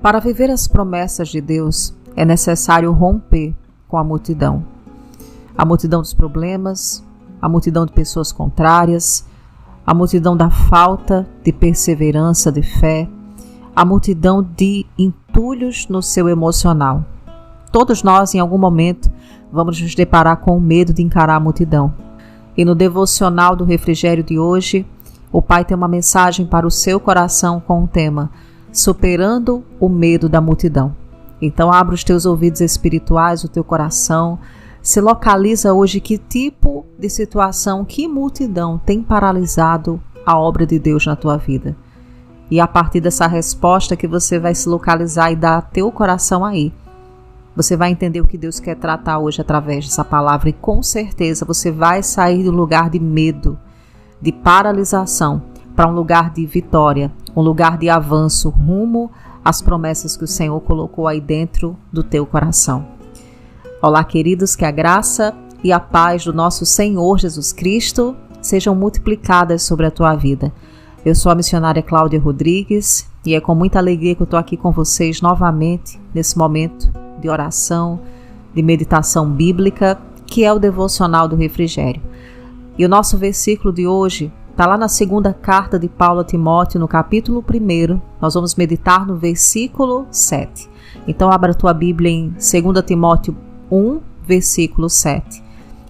Para viver as promessas de Deus, é necessário romper com a multidão dos problemas, a multidão de pessoas contrárias, a multidão da falta de perseverança, de fé, a multidão de entulhos no seu emocional. Todos nós, em algum momento, vamos nos deparar com o medo de encarar a multidão. E no devocional do refrigério de hoje, o Pai tem uma mensagem para o seu coração com o tema Superando o medo da multidão. Então abra os teus ouvidos espirituais, o teu coração. Se localiza hoje que tipo de situação, que multidão tem paralisado a obra de Deus na tua vida. E a partir dessa resposta que você vai se localizar e dar teu coração aí, você vai entender o que Deus quer tratar hoje através dessa palavra e com certeza você vai sair do lugar de medo, de paralisação, para um lugar de vitória, um lugar de avanço rumo às promessas que o Senhor colocou aí dentro do teu coração. Olá, queridos, que a graça e a paz do nosso Senhor Jesus Cristo sejam multiplicadas sobre a tua vida. Eu sou a missionária Cláudia Rodrigues e é com muita alegria que eu estou aqui com vocês novamente nesse momento de oração, de meditação bíblica, que é o devocional do refrigério. E o nosso versículo de hoje está lá na segunda carta de Paulo a Timóteo, no capítulo 1. Nós vamos meditar no versículo 7. Então abra a tua Bíblia em 2 Timóteo 1, versículo 7.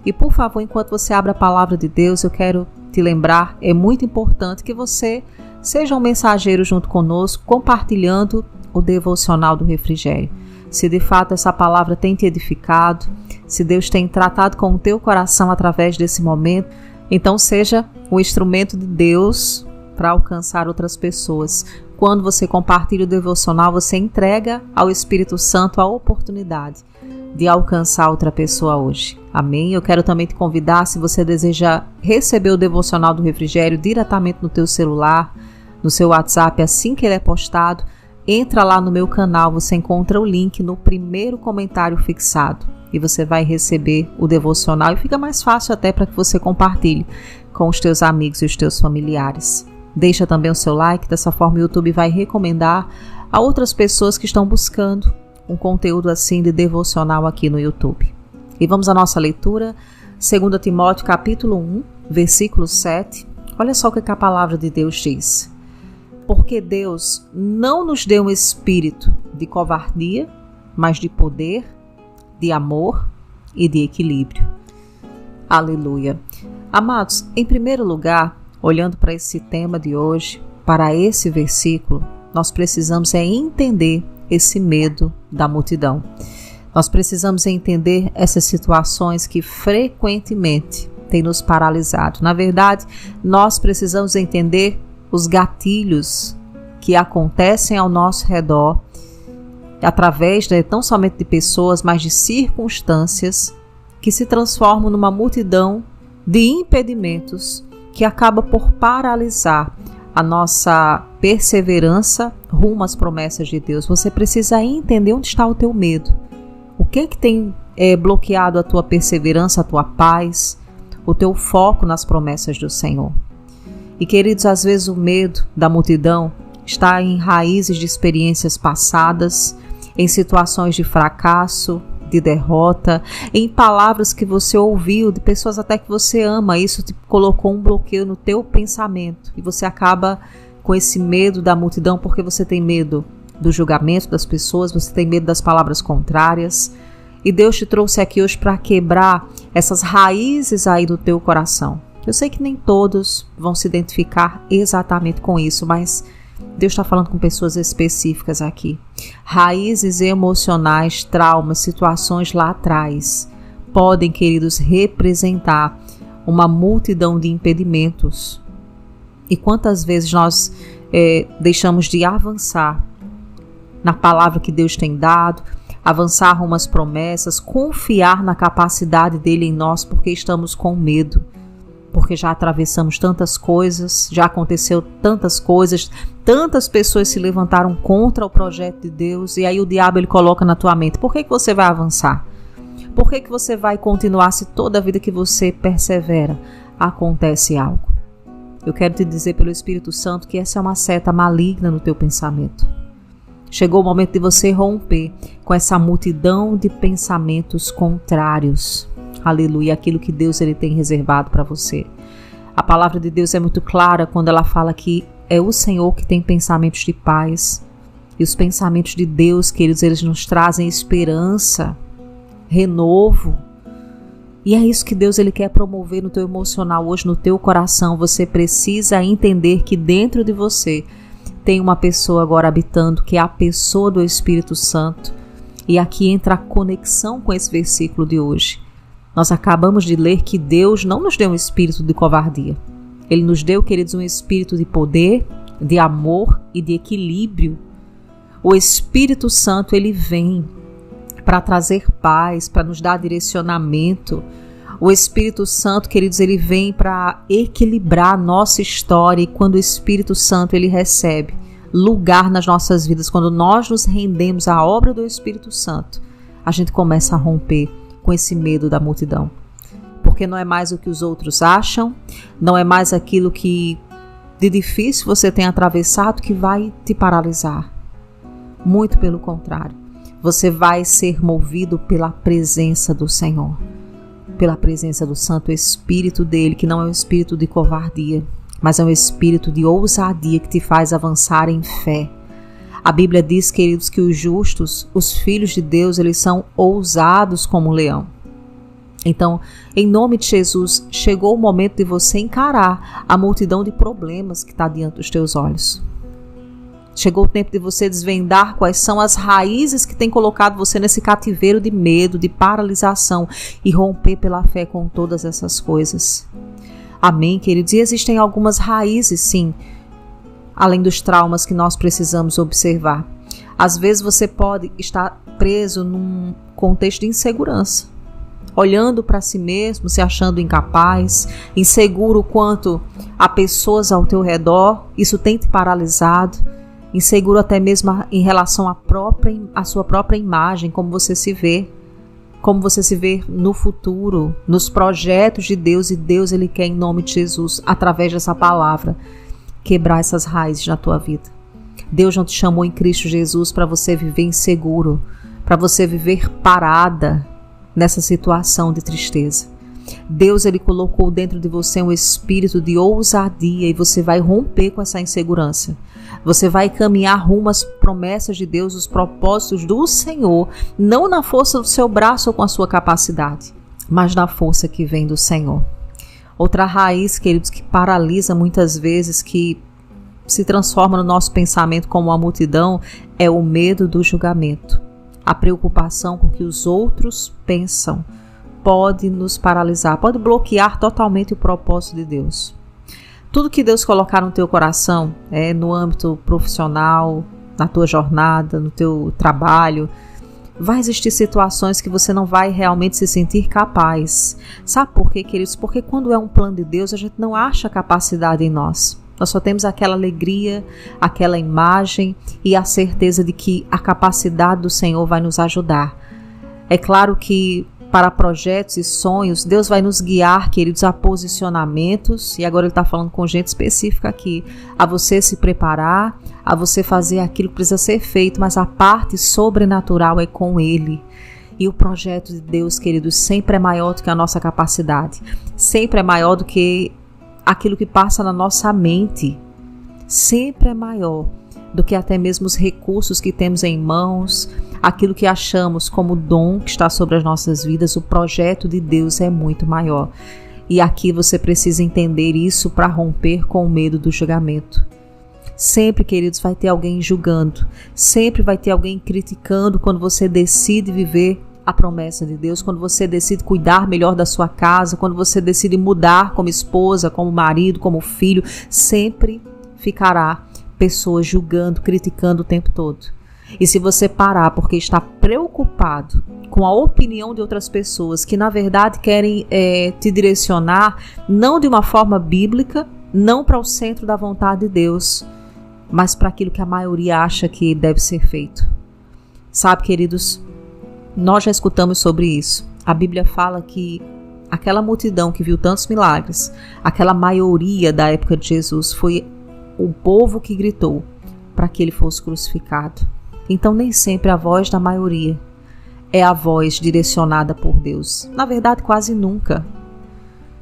E por favor, enquanto você abre a palavra de Deus, eu quero te lembrar, é muito importante que você seja um mensageiro junto conosco, compartilhando o devocional do refrigério. Se de fato essa palavra tem te edificado, se Deus tem tratado com o teu coração através desse momento, então seja um instrumento de Deus para alcançar outras pessoas. Quando você compartilha o devocional, você entrega ao Espírito Santo a oportunidade de alcançar outra pessoa hoje. Amém? Eu quero também te convidar, se você deseja receber o devocional do refrigério diretamente no teu celular, no seu WhatsApp, assim que ele é postado, entra lá no meu canal, você encontra o link no primeiro comentário fixado e você vai receber o devocional e fica mais fácil até para que você compartilhe com os teus amigos e os teus familiares. Deixa também o seu like, dessa forma o YouTube vai recomendar a outras pessoas que estão buscando um conteúdo assim de devocional aqui no YouTube. E vamos à nossa leitura, 2 Timóteo capítulo 1, versículo 7. Olha só o que a palavra de Deus diz. Porque Deus não nos deu um espírito de covardia, mas de poder, de amor e de equilíbrio. Aleluia. Amados, em primeiro lugar, olhando para esse tema de hoje, para esse versículo, nós precisamos entender esse medo da multidão. Nós precisamos entender essas situações que frequentemente têm nos paralisado. Na verdade, nós precisamos entender os gatilhos que acontecem ao nosso redor, através não somente de pessoas, mas de circunstâncias que se transformam numa multidão de impedimentos que acaba por paralisar a nossa perseverança rumo às promessas de Deus. Você precisa entender onde está o teu medo. O que tem bloqueado a tua perseverança, a tua paz, o teu foco nas promessas do Senhor. E queridos, às vezes o medo da multidão está em raízes de experiências passadas, em situações de fracasso, de derrota, em palavras que você ouviu de pessoas até que você ama. Isso te colocou um bloqueio no teu pensamento e você acaba com esse medo da multidão porque você tem medo do julgamento das pessoas, você tem medo das palavras contrárias. E Deus te trouxe aqui hoje para quebrar essas raízes aí do teu coração. Eu sei que nem todos vão se identificar exatamente com isso, mas Deus está falando com pessoas específicas aqui. Raízes emocionais, traumas, situações lá atrás podem, queridos, representar uma multidão de impedimentos. E quantas vezes nós deixamos de avançar na palavra que Deus tem dado, avançar rumo às promessas, confiar na capacidade dele em nós porque estamos com medo. Porque já atravessamos tantas coisas, já aconteceu tantas coisas, tantas pessoas se levantaram contra o projeto de Deus e aí o diabo ele coloca na tua mente, por que você vai avançar? Por que você vai continuar se toda a vida que você persevera acontece algo? Eu quero te dizer pelo Espírito Santo que essa é uma seta maligna no teu pensamento. Chegou o momento de você romper com essa multidão de pensamentos contrários. Aleluia, aquilo que Deus ele tem reservado para você. A palavra de Deus é muito clara quando ela fala que é o Senhor que tem pensamentos de paz. E os pensamentos de Deus, queridos, eles nos trazem esperança, renovo. E é isso que Deus ele quer promover no teu emocional hoje, no teu coração. Você precisa entender que dentro de você tem uma pessoa agora habitando, que é a pessoa do Espírito Santo. E aqui entra a conexão com esse versículo de hoje. Nós acabamos de ler que Deus não nos deu um espírito de covardia. Ele nos deu, queridos, um espírito de poder, de amor e de equilíbrio. O Espírito Santo, ele vem para trazer paz, para nos dar direcionamento. O Espírito Santo, queridos, ele vem para equilibrar a nossa história. E quando o Espírito Santo ele recebe lugar nas nossas vidas, quando nós nos rendemos à obra do Espírito Santo, a gente começa a romper com esse medo da multidão. Porque não é mais o que os outros acham, não é mais aquilo que de difícil você tem atravessado que vai te paralisar. Muito pelo contrário, você vai ser movido pela presença do Senhor, pela presença do Santo Espírito dele, que não é um espírito de covardia, mas é um espírito de ousadia que te faz avançar em fé. A Bíblia diz, queridos, que os justos, os filhos de Deus, eles são ousados como um leão. Então, em nome de Jesus, chegou o momento de você encarar a multidão de problemas que está diante dos teus olhos. Chegou o tempo de você desvendar quais são as raízes que têm colocado você nesse cativeiro de medo, de paralisação e romper pela fé com todas essas coisas. Amém, queridos? E existem algumas raízes, sim, além dos traumas que nós precisamos observar. Às vezes você pode estar preso num contexto de insegurança, olhando para si mesmo, se achando incapaz, inseguro quanto a pessoas ao teu redor. Isso tem te paralisado. Inseguro até mesmo em relação à sua própria imagem, como você se vê no futuro, nos projetos de Deus. E Deus ele quer, em nome de Jesus, através dessa palavra, quebrar essas raízes na tua vida. Deus não te chamou em Cristo Jesus para você viver inseguro, para você viver parada nessa situação de tristeza. Deus ele colocou dentro de você um espírito de ousadia e você vai romper com essa insegurança. Você vai caminhar rumo às promessas de Deus, os propósitos do Senhor, não na força do seu braço ou com a sua capacidade, mas na força que vem do Senhor. Outra raiz, queridos, que paralisa muitas vezes, que se transforma no nosso pensamento como uma multidão, é o medo do julgamento. A preocupação com o que os outros pensam pode nos paralisar, pode bloquear totalmente o propósito de Deus. Tudo que Deus colocar no teu coração, no âmbito profissional, na tua jornada, no teu trabalho, vai existir situações que você não vai realmente se sentir capaz. Sabe por quê, queridos? Porque quando é um plano de Deus, a gente não acha capacidade em nós. Nós só temos aquela alegria, aquela imagem e a certeza de que a capacidade do Senhor vai nos ajudar. É claro que para projetos e sonhos, Deus vai nos guiar, queridos, a posicionamentos, e agora Ele está falando com gente específica aqui, a você se preparar, a você fazer aquilo que precisa ser feito, mas a parte sobrenatural é com Ele. E o projeto de Deus, queridos, sempre é maior do que a nossa capacidade, sempre é maior do que aquilo que passa na nossa mente, sempre é maior do que até mesmo os recursos que temos em mãos, aquilo que achamos como dom que está sobre as nossas vidas. O projeto de Deus é muito maior. E aqui você precisa entender isso para romper com o medo do julgamento. Sempre, queridos, vai ter alguém julgando, sempre vai ter alguém criticando quando você decide viver a promessa de Deus, quando você decide cuidar melhor da sua casa, quando você decide mudar como esposa, como marido, como filho, sempre ficará pessoas julgando, criticando o tempo todo. E se você parar porque está preocupado com a opinião de outras pessoas que na verdade querem te direcionar, não de uma forma bíblica, não para o centro da vontade de Deus, mas para aquilo que a maioria acha que deve ser feito. Sabe, queridos, nós já escutamos sobre isso. A Bíblia fala que aquela multidão que viu tantos milagres, aquela maioria da época de Jesus, foi o povo que gritou para que ele fosse crucificado. Então nem sempre a voz da maioria é a voz direcionada por Deus. Na verdade, quase nunca.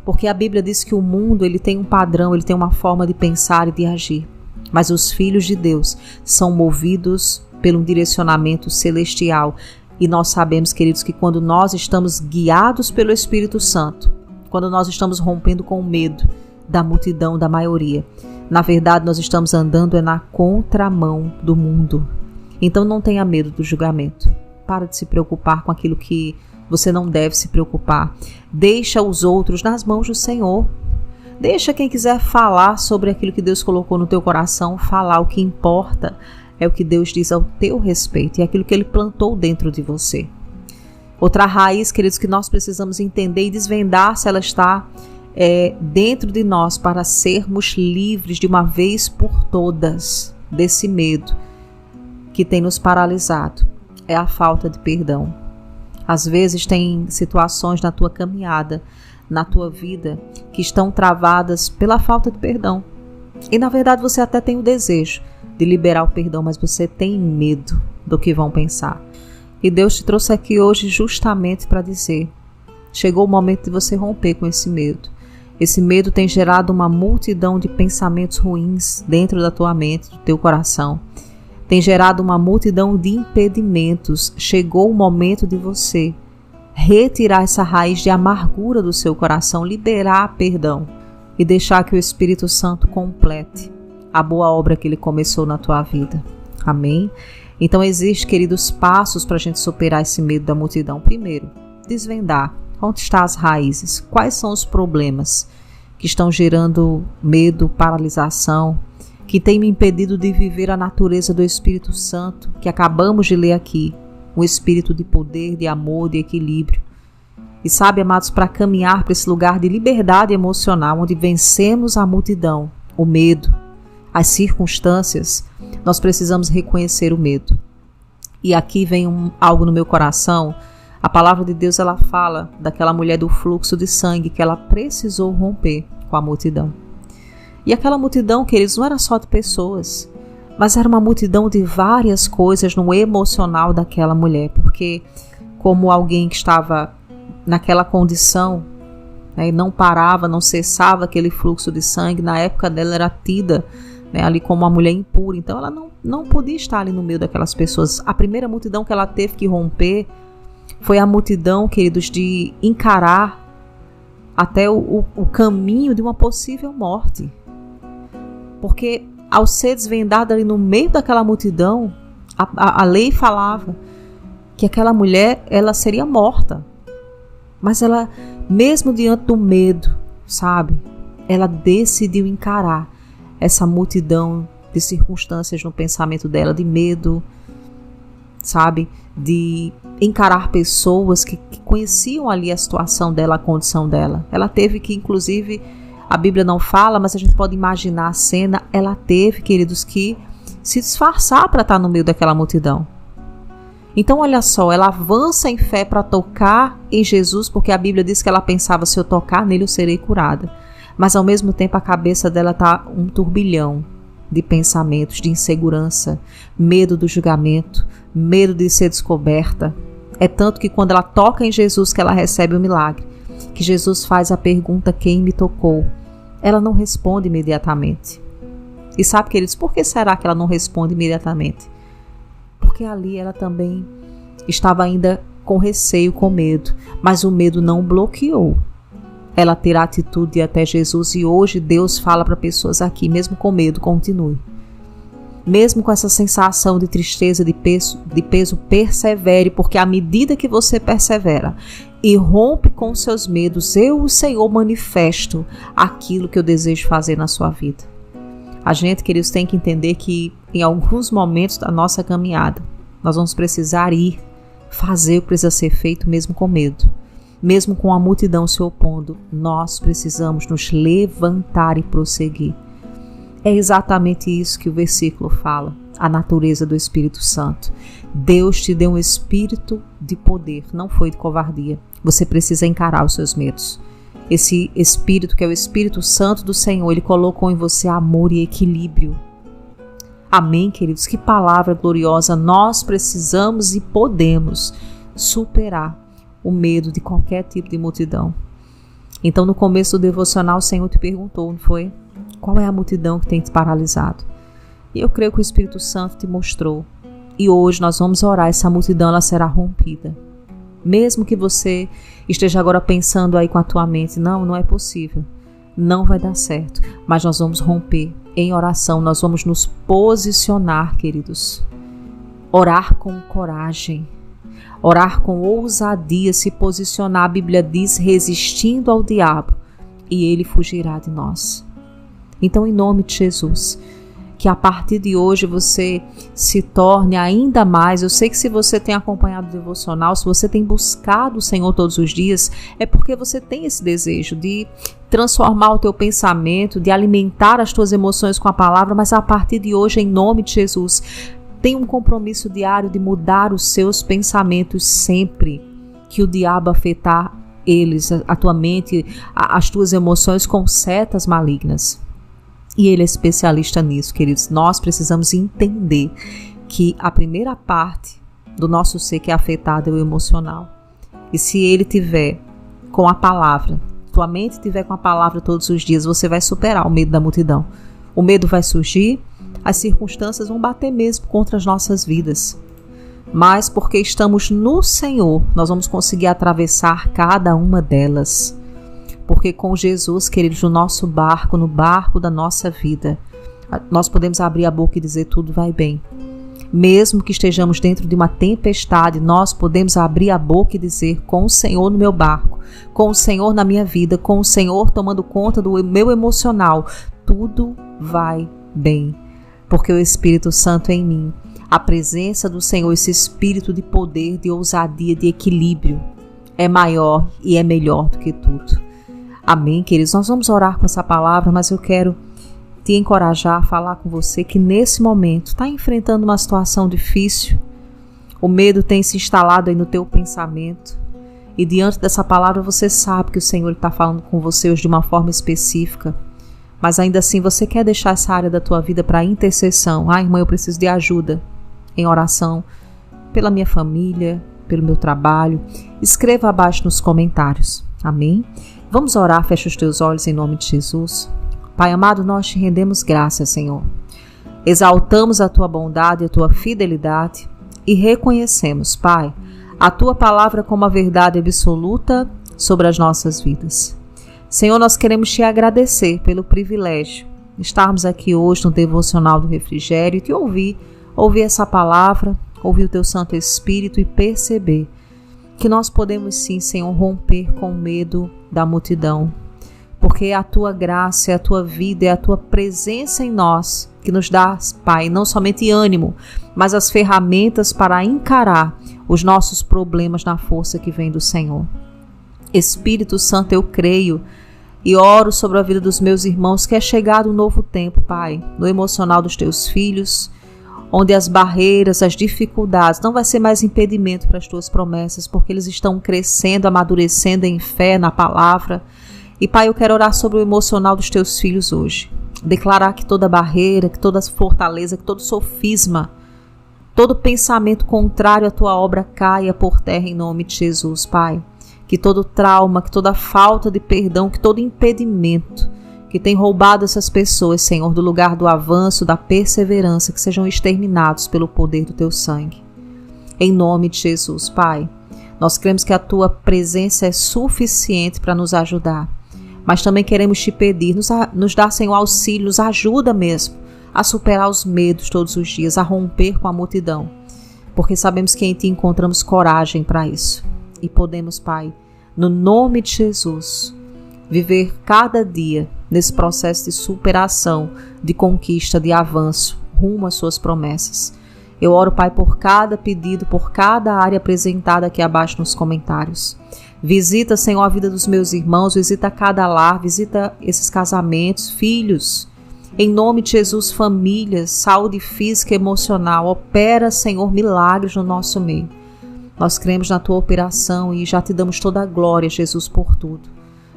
Porque a Bíblia diz que o mundo ele tem um padrão, ele tem uma forma de pensar e de agir. Mas os filhos de Deus são movidos pelo direcionamento celestial. E nós sabemos, queridos, que quando nós estamos guiados pelo Espírito Santo, quando nós estamos rompendo com o medo da multidão, da maioria, na verdade nós estamos andando na contramão do mundo. Então não tenha medo do julgamento. Para de se preocupar com aquilo que você não deve se preocupar. Deixa os outros nas mãos do Senhor. Deixa quem quiser falar sobre aquilo que Deus colocou no teu coração, falar. O que importa é o que Deus diz ao teu respeito e aquilo que Ele plantou dentro de você. Outra raiz, queridos, que nós precisamos entender e desvendar se ela está dentro de nós para sermos livres de uma vez por todas desse medo que tem nos paralisado, é a falta de perdão. Às vezes tem situações na tua caminhada, na tua vida, que estão travadas pela falta de perdão. E na verdade você até tem o desejo de liberar o perdão, mas você tem medo do que vão pensar. E Deus te trouxe aqui hoje justamente para dizer, chegou o momento de você romper com esse medo. Esse medo tem gerado uma multidão de pensamentos ruins dentro da tua mente, do teu coração. Tem gerado uma multidão de impedimentos. Chegou o momento de você retirar essa raiz de amargura do seu coração, liberar perdão e deixar que o Espírito Santo complete a boa obra que Ele começou na tua vida. Amém? Então existem, queridos, passos para a gente superar esse medo da multidão. Primeiro, desvendar onde estão as raízes, quais são os problemas que estão gerando medo, paralisação, que tem me impedido de viver a natureza do Espírito Santo, que acabamos de ler aqui, um espírito de poder, de amor, de equilíbrio. E sabe, amados, para caminhar para esse lugar de liberdade emocional, onde vencemos a multidão, o medo, as circunstâncias, nós precisamos reconhecer o medo. E aqui vem algo no meu coração. A palavra de Deus, ela fala daquela mulher do fluxo de sangue, que ela precisou romper com a multidão. E aquela multidão, queridos, não era só de pessoas, mas era uma multidão de várias coisas no emocional daquela mulher, porque como alguém que estava naquela condição, né, e não parava, não cessava aquele fluxo de sangue, na época dela era tida, né, ali como uma mulher impura, então ela não podia estar ali no meio daquelas pessoas. A primeira multidão que ela teve que romper foi a multidão, queridos, de encarar até o caminho de uma possível morte. Porque ao ser desvendada ali no meio daquela multidão, a lei falava que aquela mulher, ela seria morta. Mas ela, mesmo diante do medo, sabe, ela decidiu encarar essa multidão de circunstâncias no pensamento dela, de medo, sabe, de encarar pessoas que conheciam ali a situação dela, a condição dela. Ela teve que, inclusive, a Bíblia não fala, mas a gente pode imaginar a cena, ela teve, queridos, que se disfarçar para estar no meio daquela multidão. Então, olha só, ela avança em fé para tocar em Jesus, porque a Bíblia diz que ela pensava, se eu tocar nele eu serei curada. Mas ao mesmo tempo a cabeça dela está um turbilhão de pensamentos, de insegurança, medo do julgamento, medo de ser descoberta. É tanto que quando ela toca em Jesus que ela recebe o milagre, que Jesus faz a pergunta, quem me tocou? Ela não responde imediatamente. E sabe, queridos, por que será que ela não responde imediatamente? Porque ali ela também estava ainda com receio, com medo, mas o medo não bloqueou ela ter a atitude de ir até Jesus. E hoje Deus fala para pessoas aqui, mesmo com medo, continue. Mesmo com essa sensação de tristeza, de peso, persevere, porque à medida que você persevera e rompe com os seus medos, eu, o Senhor, manifesto aquilo que eu desejo fazer na sua vida. A gente, queridos, tem que entender que em alguns momentos da nossa caminhada, nós vamos precisar ir fazer o que precisa ser feito mesmo com medo. Mesmo com a multidão se opondo, nós precisamos nos levantar e prosseguir. É exatamente isso que o versículo fala, a natureza do Espírito Santo. Deus te deu um espírito de poder, não foi de covardia. Você precisa encarar os seus medos. Esse espírito, que é o Espírito Santo do Senhor, ele colocou em você amor e equilíbrio. Amém, queridos? Que palavra gloriosa! Nós precisamos e podemos superar o medo de qualquer tipo de multidão. Então, no começo do devocional, o Senhor te perguntou, não foi? Qual é a multidão que tem te paralisado? E eu creio que o Espírito Santo te mostrou. E hoje nós vamos orar, essa multidão ela será rompida. Mesmo que você esteja agora pensando aí com a tua mente, não é possível, não vai dar certo. Mas nós vamos romper em oração, nós vamos nos posicionar, queridos. Orar com coragem, orar com ousadia, se posicionar. A Bíblia diz, resistindo ao diabo, e ele fugirá de nós. Então, em nome de Jesus, que a partir de hoje você se torne ainda mais. Eu sei que se você tem acompanhado o devocional, se você tem buscado o Senhor todos os dias, é porque você tem esse desejo de transformar o teu pensamento, de alimentar as tuas emoções com a palavra, mas a partir de hoje, em nome de Jesus, tem um compromisso diário de mudar os seus pensamentos sempre que o diabo afetar eles, a tua mente, as tuas emoções com setas malignas. E ele é especialista nisso, queridos. Nós precisamos entender que a primeira parte do nosso ser que é afetada é o emocional. E se ele tiver com a palavra, tua mente tiver com a palavra todos os dias, você vai superar o medo da multidão. O medo vai surgir, as circunstâncias vão bater mesmo contra as nossas vidas. Mas porque estamos no Senhor, nós vamos conseguir atravessar cada uma delas. Porque com Jesus, queridos, no nosso barco, no barco da nossa vida, nós podemos abrir a boca e dizer tudo vai bem. Mesmo que estejamos dentro de uma tempestade, nós podemos abrir a boca e dizer com o Senhor no meu barco, com o Senhor na minha vida, com o Senhor tomando conta do meu emocional, tudo vai bem. Porque o Espírito Santo é em mim, a presença do Senhor, esse espírito de poder, de ousadia, de equilíbrio, é maior e é melhor do que tudo. Amém, queridos? Nós vamos orar com essa palavra, mas eu quero te encorajar a falar com você que nesse momento está enfrentando uma situação difícil, o medo tem se instalado aí no teu pensamento e diante dessa palavra você sabe que o Senhor está falando com você hoje de uma forma específica, mas ainda assim você quer deixar essa área da tua vida para intercessão. Irmã, eu preciso de ajuda em oração pela minha família, pelo meu trabalho. Escreva abaixo nos comentários. Amém? Vamos orar, fecha os teus olhos em nome de Jesus. Pai amado, nós te rendemos graças, Senhor. Exaltamos a tua bondade e a tua fidelidade e reconhecemos, Pai, a tua palavra como a verdade absoluta sobre as nossas vidas. Senhor, nós queremos te agradecer pelo privilégio de estarmos aqui hoje no Devocional do Refrigério e te ouvir essa palavra, ouvir o teu Santo Espírito e perceber que nós podemos sim, Senhor, romper com o medo da multidão, porque é a tua graça, é a tua vida, é a tua presença em nós que nos dá, Pai, não somente ânimo, mas as ferramentas para encarar os nossos problemas na força que vem do Senhor. Espírito Santo, eu creio e oro sobre a vida dos meus irmãos que é chegado um novo tempo, Pai, no emocional dos teus filhos, onde as barreiras, as dificuldades não vai ser mais impedimento para as tuas promessas, porque eles estão crescendo, amadurecendo em fé na palavra. E Pai, eu quero orar sobre o emocional dos teus filhos hoje. Declarar que toda barreira, que toda fortaleza, que todo sofisma, todo pensamento contrário à tua obra caia por terra em nome de Jesus, Pai. Que todo trauma, que toda falta de perdão, que todo impedimento que tem roubado essas pessoas, Senhor, do lugar do avanço, da perseverança, que sejam exterminados pelo poder do teu sangue. Em nome de Jesus, Pai, nós cremos que a tua presença é suficiente para nos ajudar, mas também queremos te pedir, nos dá, Senhor, auxílio, nos ajuda mesmo a superar os medos todos os dias, a romper com a multidão, porque sabemos que em ti encontramos coragem para isso. E podemos, Pai, no nome de Jesus, viver cada dia nesse processo de superação, de conquista, de avanço, rumo às suas promessas. Eu oro, Pai, por cada pedido, por cada área apresentada aqui abaixo nos comentários. Visita, Senhor, a vida dos meus irmãos, visita cada lar, visita esses casamentos, filhos. Em nome de Jesus, famílias, saúde física e emocional. Opera, Senhor, milagres no nosso meio. Nós cremos na tua operação e já te damos toda a glória, Jesus, por tudo.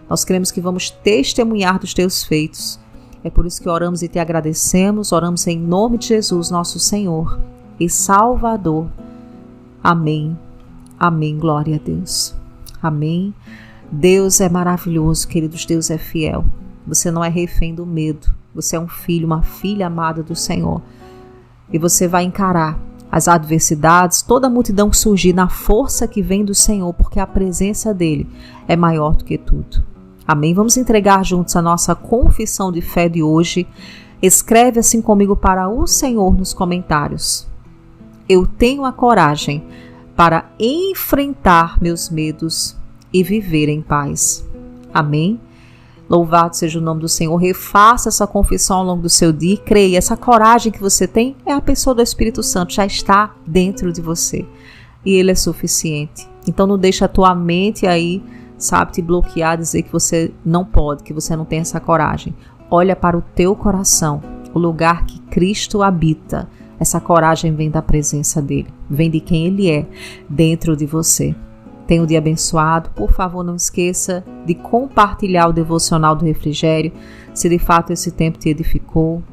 Nós cremos que vamos testemunhar dos teus feitos É por isso que oramos e te agradecemos, oramos em nome de Jesus, nosso Senhor e Salvador. Amém. Amém. Glória a Deus. Amém. Deus é maravilhoso, queridos. Deus é fiel. Você não é refém do medo. Você é um filho, uma filha amada do Senhor. E você vai encarar as adversidades, toda a multidão que surgir na força que vem do Senhor, porque a presença dele é maior do que tudo. Amém? Vamos entregar juntos a nossa confissão de fé de hoje. Escreve assim comigo para o Senhor nos comentários. Eu tenho a coragem para enfrentar meus medos e viver em paz. Amém? Louvado seja o nome do Senhor. Refaça essa confissão ao longo do seu dia e creia. Essa coragem que você tem é a pessoa do Espírito Santo, já está dentro de você. E ele é suficiente. Então não deixa a tua mente aí, sabe, te bloquear, dizer que você não pode, que você não tem essa coragem. Olha para o teu coração, o lugar que Cristo habita. Essa coragem vem da presença dele, vem de quem ele é dentro de você. Tenha um dia abençoado. Por favor, não esqueça de compartilhar o devocional do refrigério, se de fato esse tempo te edificou.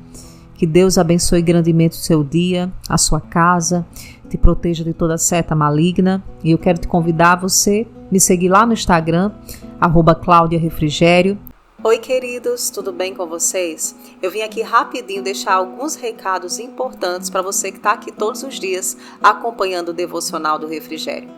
Que Deus abençoe grandemente o seu dia, a sua casa, te proteja de toda seta maligna. E eu quero te convidar a você me seguir lá no Instagram, @CláudiaRefrigério. Oi, queridos, tudo bem com vocês? Eu vim aqui rapidinho deixar alguns recados importantes para você que está aqui todos os dias acompanhando o devocional do refrigério.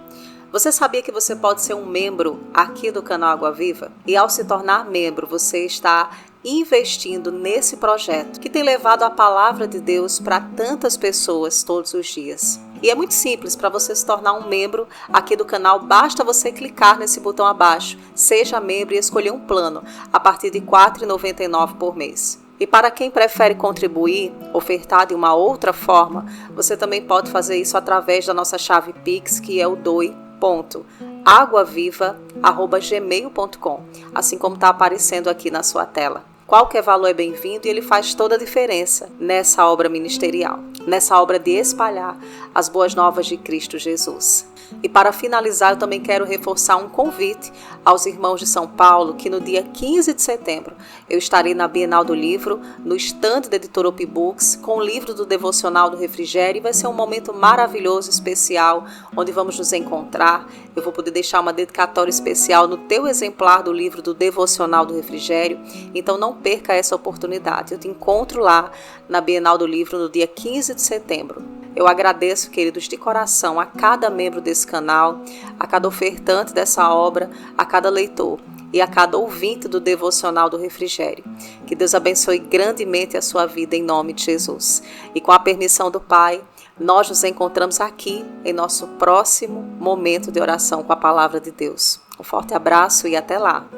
Você sabia que você pode ser um membro aqui do canal Água Viva? E ao se tornar membro, você está investindo nesse projeto que tem levado a palavra de Deus para tantas pessoas todos os dias. E é muito simples. Para você se tornar um membro aqui do canal, basta você clicar nesse botão abaixo, seja membro e escolher um plano a partir de R$ 4,99 por mês. E para quem prefere contribuir, ofertar de uma outra forma, você também pode fazer isso através da nossa chave Pix, que é o doi.aguaviva@gmail.com, assim como está aparecendo aqui na sua tela. Qualquer valor é bem-vindo e ele faz toda a diferença nessa obra ministerial, nessa obra de espalhar as boas novas de Cristo Jesus. E para finalizar, eu também quero reforçar um convite aos irmãos de São Paulo, que no dia 15 de setembro eu estarei na Bienal do Livro, no estande da editora OP Books, com o livro do Devocional do Refrigério, e vai ser um momento maravilhoso, especial, onde vamos nos encontrar. Eu vou poder deixar uma dedicatória especial no teu exemplar do livro do Devocional do Refrigério, então não perca essa oportunidade. Eu te encontro lá na Bienal do Livro no dia 15 de setembro. Eu agradeço, queridos, de coração a cada membro desse canal, a cada ofertante dessa obra, a cada leitor e a cada ouvinte do Devocional do Refrigério. Que Deus abençoe grandemente a sua vida em nome de Jesus. E com a permissão do Pai, nós nos encontramos aqui em nosso próximo momento de oração com a Palavra de Deus. Um forte abraço e até lá!